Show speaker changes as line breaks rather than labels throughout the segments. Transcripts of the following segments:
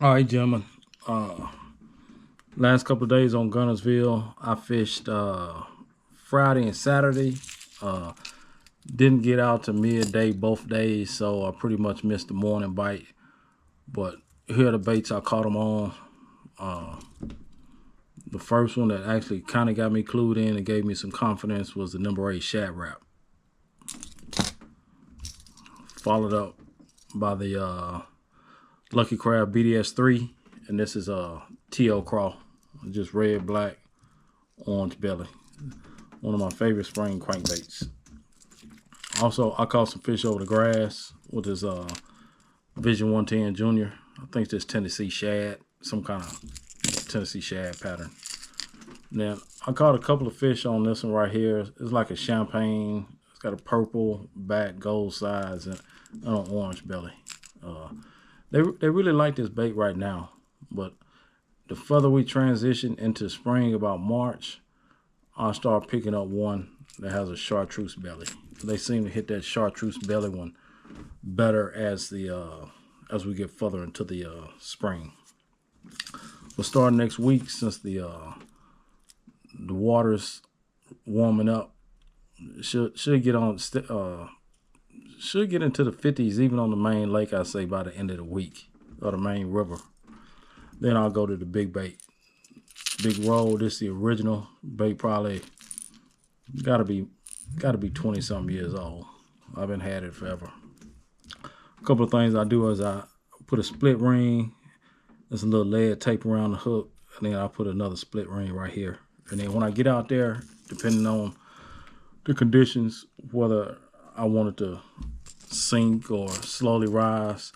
All right, gentlemen. Last couple of days on Guntersville, I fished Friday and Saturday. Uh, didn't get out to midday both days, so I pretty much missed the morning bite. But here are the baits I caught them on. The first one that actually kind of got me clued in and gave me some confidence was the number 8 Shad Wrap. Followed up by the Lucky Crab BDS3, and this is a T.O. Craw, just red, black, orange belly. One of my favorite spring crankbaits. Also, I caught some fish over the grass with this Vision 110 Junior. I think this Tennessee shad, some kind of Tennessee shad pattern. Then I caught a couple of fish on this one right here. It's like a champagne. It's got a purple back, gold sides, and an orange belly. They really like this bait right now, but the further we transition into spring, about March, I'll start picking up one that has a chartreuse belly. They seem to hit that chartreuse belly one better as we get further into the spring. We'll start next week since the water's warming up. Should get on should get into the 50s even on the main lake, I say, by the end of the week, or the main river. Then I'll go to the big bait. Big roll. This is the original bait, probably gotta be 20 something years old. I've been had it forever. A couple of things I do is I put a split ring. There's a little lead tape around the hook, and then I put another split ring right here. And then when I get out there, depending on the conditions, whether I want it to sink or slowly rise,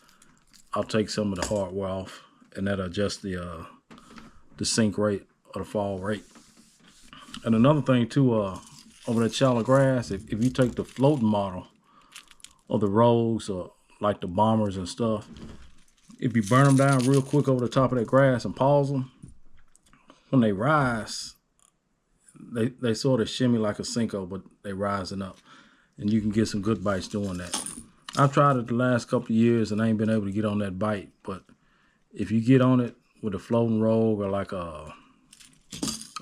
I'll take some of the hardware off, and that'll adjust the sink rate or the fall rate. And another thing too, over that shallow grass, if you take the floating model or the rogues or like the bombers and stuff, if you burn them down real quick over the top of that grass and pause them, when they rise, they sort of shimmy like a Cinco, but they rising up, and you can get some good bites doing that. I've tried it the last couple of years and I ain't been able to get on that bite, but if you get on it with a floating rogue or like a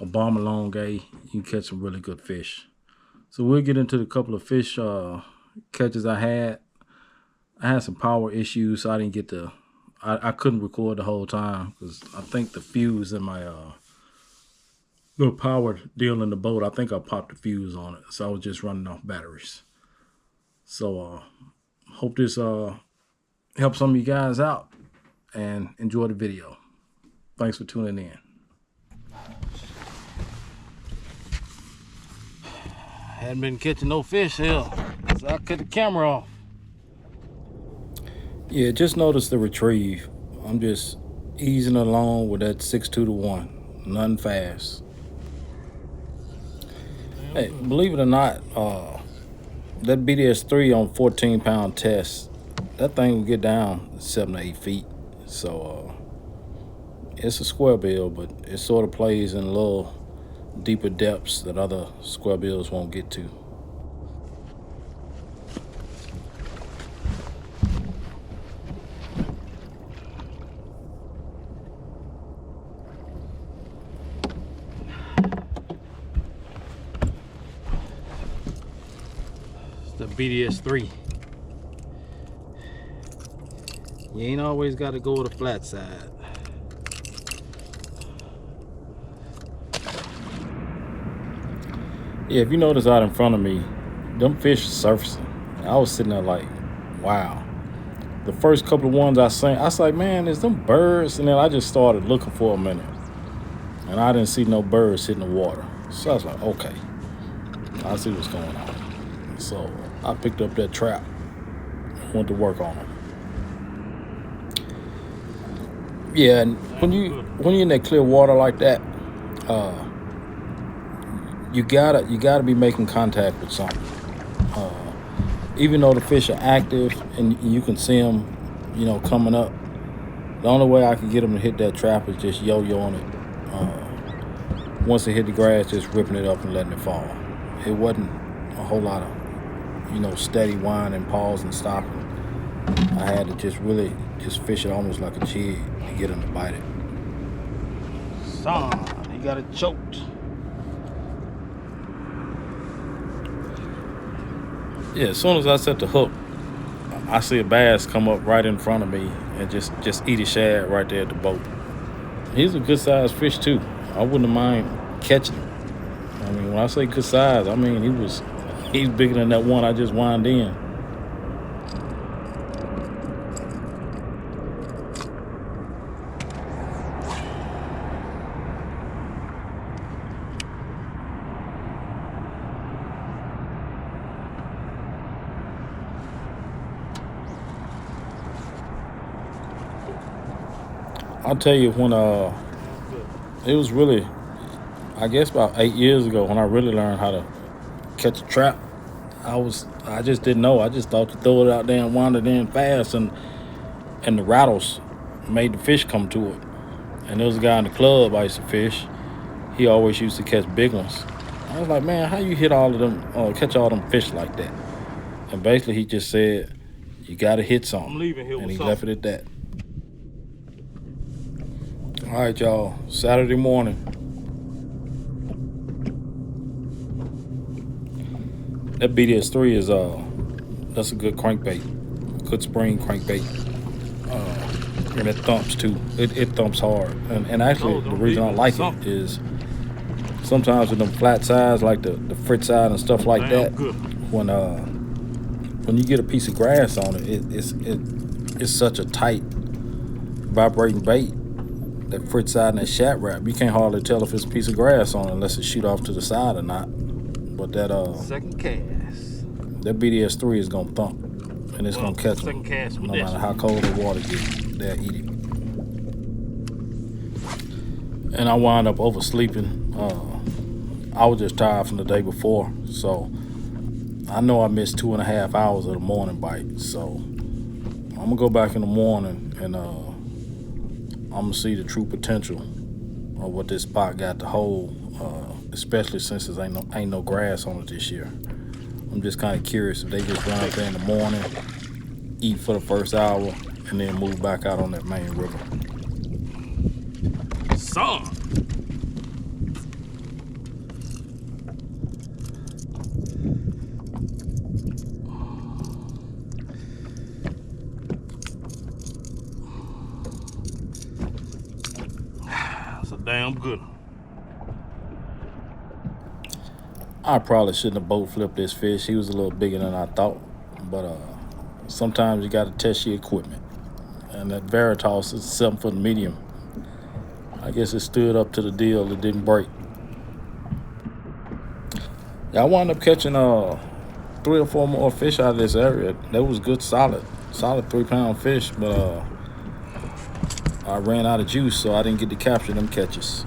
bomber long gay, you can catch some really good fish. So we'll get into the couple of fish catches I had. I had some power issues, so I didn't get to. I couldn't record the whole time because I think the fuse in my little power deal in the boat, I think I popped the fuse on it, so I was just running off batteries. So hope this helps some of you guys out, and enjoy the video. Thanks for tuning in. Hadn't been catching no fish here, so I cut the camera off. Yeah, just notice the retrieve. I'm just easing along with that 6.2 to 1. Nothing fast. Hey, believe it or not, that BDS3 on 14-pound test, that thing will get down 7 to 8 feet. So it's a square bill, but it sort of plays in a little deeper depths that other square bills won't get to. The BDS3. You ain't always got to go with the flat side. Yeah, if you notice out in front of me, them fish surfacing. I was sitting there like, wow. The first couple of ones I seen, I was like, man, is them birds? And then I just started looking for a minute, and I didn't see no birds hitting the water. So I was like, okay, I see what's going on. So I picked up that trap, went to work on them. Yeah, and when you're in that clear water like that, you gotta be making contact with something. Even though the fish are active and you can see them, coming up, the only way I can get them to hit that trap is just yo-yoing it. Once they hit the grass, just ripping it up and letting it fall. It wasn't a whole lot of, steady whine and pause and stopping. I had to just really fish it almost like a jig to get him to bite it. Son, he got it choked. Yeah, as soon as I set the hook, I see a bass come up right in front of me and just eat a shad right there at the boat. He's a good sized fish too. I wouldn't mind catching him. I mean, when I say good size, I mean he's bigger than that one I just wound in. I'll tell you when it was really, I guess about 8 years ago when I really learned how to catch a trap. I just didn't know. I just thought to throw it out there and wander in fast, and the rattles made the fish come to it. And there was a guy in the club I used to fish. He always used to catch big ones. I was like, man, how you hit all of them, catch all them fish like that? And basically he just said, you got to hit something.
I'm leaving here
and
with
he
something.
left it at that. All right, y'all, Saturday morning. That BDS3 is that's a good crankbait, good spring crankbait, and it thumps too. It thumps hard, and actually the reason I like it is sometimes with them flat sides like the frit side and stuff like that, when you get a piece of grass on it, it's such a tight vibrating bait. That frit side and that shat wrap, you can't hardly tell if it's a piece of grass on it unless it shoot off to the side or not. But that
second cast.
That BDS3 is gonna thump, and it's gonna catch them. No matter how cold the water gets, they'll eat it. And I wound up oversleeping. I was just tired from the day before, so I know I missed 2.5 hours of the morning bite. So I'm gonna go back in the morning and I'm gonna see the true potential of what this spot got to hold, especially since there ain't no grass on it this year. I'm just kind of curious if they just run out there in the morning, eat for the first hour, and then move back out on that main river.
Son. Damn good.
I probably shouldn't have boat flipped this fish. He was a little bigger than I thought, but sometimes you got to test your equipment. And that Veritas is 7-foot medium. I guess it stood up to the deal. It didn't break. Yeah, I wound up catching 3 or 4 more fish out of this area. That was good, solid 3-pound fish, but I ran out of juice, so I didn't get to capture them catches.